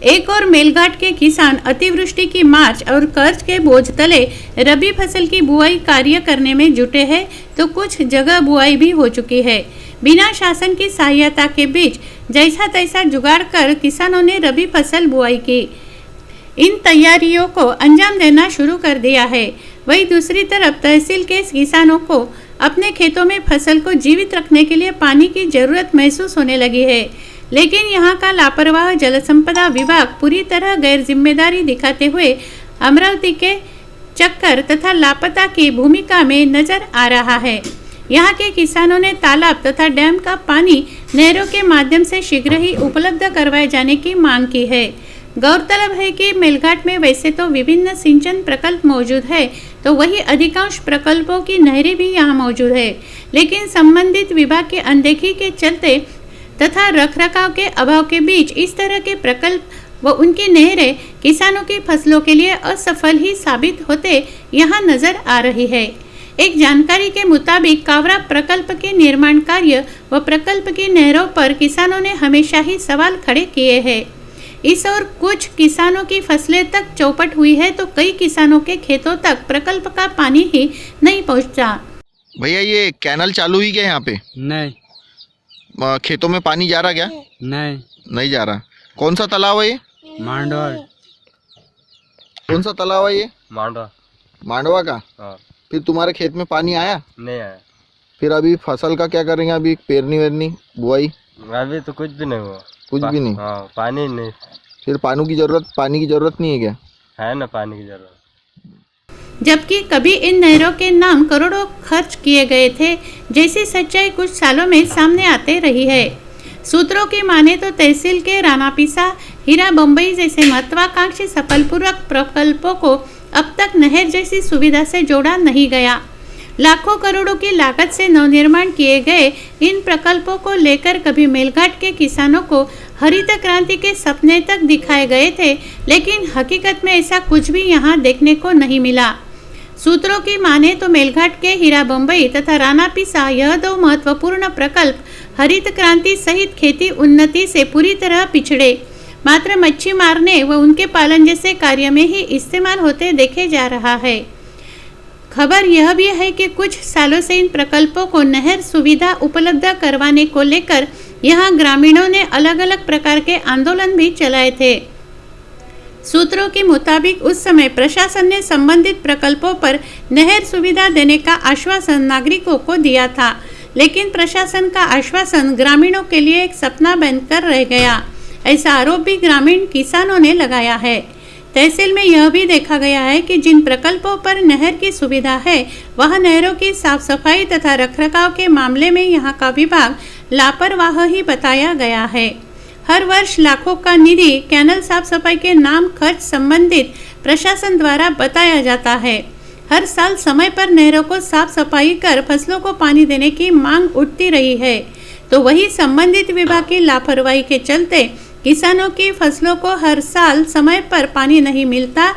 एक और मेलघाट के किसान अतिवृष्टि की मार्च और कर्ज के बोझ तले रबी फसल की बुआई कार्य करने में जुटे हैं, तो कुछ जगह बुआई भी हो चुकी है। बिना शासन की सहायता के बीच जैसा तैसा जुगाड़ कर किसानों ने रबी फसल बुआई की। इन तैयारियों को अंजाम देना शुरू कर दिया है। वहीं दूसरी तरफ तहसील के किसानों को अपने खेतों में फसल को जीवित रखने के लिए पानी की जरूरत महसूस होने लगी है, लेकिन यहाँ का लापरवाह जल संपदा विभाग पूरी तरह गैर जिम्मेदारी दिखाते हुए अमरावती के चक्कर तथा लापता की भूमिका में नजर आ रहा है। यहाँ के किसानों ने तालाब तथा डैम का पानी नहरों के माध्यम से शीघ्र ही उपलब्ध करवाए जाने की मांग की है। गौरतलब है कि मेलघाट में वैसे तो विभिन्न सिंचन प्रकल्प मौजूद है, तो वही अधिकांश प्रकल्पों की नहरें भी यहाँ मौजूद है, लेकिन संबंधित विभाग की अनदेखी के चलते तथा रखरखाव के अभाव के बीच इस तरह के प्रकल्प व उनकी नहरें किसानों की फसलों के लिए असफल ही साबित होते यहाँ नजर आ रही है। एक जानकारी के मुताबिक कावरा प्रकल्प के निर्माण कार्य व प्रकल्प की नहरों पर किसानों ने हमेशा ही सवाल खड़े किए हैं। इस और कुछ किसानों की फसलें तक चौपट हुई है, तो कई किसानों के खेतों तक प्रकल्प का पानी ही नहीं पहुंचा। भैया ये कैनल चालू ही क्या यहाँ पे? नहीं। खेतों में पानी जा रहा क्या? नहीं जा रहा। कौन सा तालाब है ये? मांडवा। कौन सा तालाब है ये? मांडवा का। हाँ। फिर तुम्हारे खेत में पानी आया? नहीं आया। फिर अभी फसल का क्या करेंगे? अभी पेरनी वेरनी बुआई? अभी तो कुछ भी नहीं हुआ। कुछ भी नहीं? हाँ, पानी नहीं। फिर पानी की जरूरत नहीं है क्या? है ना पानी की जरूरत। जबकि कभी इन नहरों के नाम करोड़ों खर्च किए गए थे, जैसी सच्चाई कुछ सालों में सामने आते रही है। सूत्रों की माने तो तहसील के रानापिसा, हीरा बम्बई जैसे महत्वाकांक्षी सफलपूर्वक प्रकल्पों को अब तक नहर जैसी सुविधा से जोड़ा नहीं गया। लाखों करोड़ों की लागत से नवनिर्माण किए गए इन प्रकल्पों को लेकर कभी मेलघाट के किसानों को हरित क्रांति के सपने तक दिखाए गए थे, लेकिन हकीकत में ऐसा कुछ भी यहाँ देखने को नहीं मिला। सूत्रों की माने तो मेलघाट के हीरा बम्बई तथा रानापिसा यह दो महत्वपूर्ण प्रकल्प हरित क्रांति सहित खेती उन्नति से पूरी तरह पिछड़े, मात्र मच्छी मारने व उनके पालन जैसे कार्य में ही इस्तेमाल होते देखे जा रहा है। खबर यह भी है कि कुछ सालों से इन प्रकल्पों को नहर सुविधा उपलब्ध करवाने को लेकर यहाँ ग्रामीणों ने अलग अलग प्रकार के आंदोलन भी चलाए थे। सूत्रों के मुताबिक उस समय प्रशासन ने संबंधित प्रकल्पों पर नहर सुविधा देने का आश्वासन नागरिकों को दिया था, लेकिन प्रशासन का आश्वासन ग्रामीणों के लिए एक सपना बनकर रह गया, ऐसा आरोप भी ग्रामीण किसानों ने लगाया है। तहसील में यह भी देखा गया है कि जिन प्रकल्पों पर नहर की सुविधा है, वह नहरों की साफ सफाई तथा रखरखाव के मामले में यहाँ का विभाग लापरवाह ही बताया गया है। हर वर्ष लाखों का निधि कैनल साफ सफाई के नाम खर्च संबंधित प्रशासन द्वारा बताया जाता है। हर साल समय पर नहरों को साफ सफाई कर फसलों को पानी देने की मांग उठती रही है, तो वही संबंधित विभाग की लापरवाही के चलते किसानों की फसलों को हर साल समय पर पानी नहीं मिलता,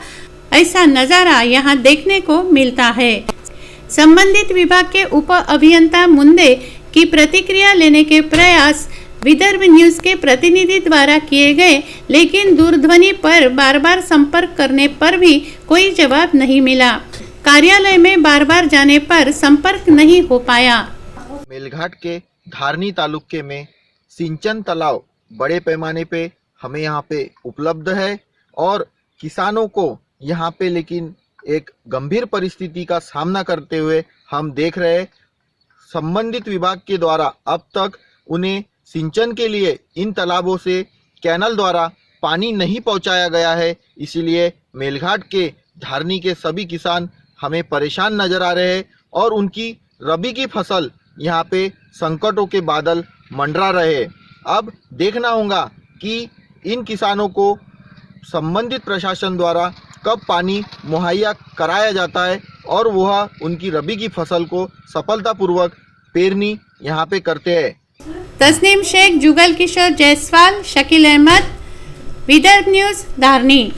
ऐसा नजारा यहाँ देखने को मिलता है। संबंधित विभाग के उप अभियंता मुंदे की प्रतिक्रिया लेने के प्रयास विदर्भ न्यूज के प्रतिनिधि द्वारा किए गए, लेकिन दूरध्वनि पर बार बार संपर्क करने पर भी कोई जवाब नहीं मिला। कार्यालय में बार बार जाने पर संपर्क नहीं हो पाया। मेलघाट के धारनी तालुके में सिंचन तालाब बड़े पैमाने पे हमें यहाँ पे उपलब्ध है और किसानों को यहाँ पे लेकिन एक गंभीर परिस्थिति का सामना करते हुए हम देख रहे हैं। संबंधित विभाग के द्वारा अब तक उन्हें सिंचन के लिए इन तालाबों से कैनल द्वारा पानी नहीं पहुंचाया गया है, इसीलिए मेलघाट के धारनी के सभी किसान हमें परेशान नजर आ रहे हैं और उनकी रबी की फसल यहाँ पे संकटों के बादल मंडरा रहे हैं। अब देखना होगा कि इन किसानों को संबंधित प्रशासन द्वारा कब पानी मुहैया कराया जाता है और वह उनकी रबी की फसल को सफलतापूर्वक पेरनी यहाँ पे करते हैं। तस्नीम शेख, जुगल किशोर जायसवाल, शकील अहमद, विदर्भ न्यूज, धारनी।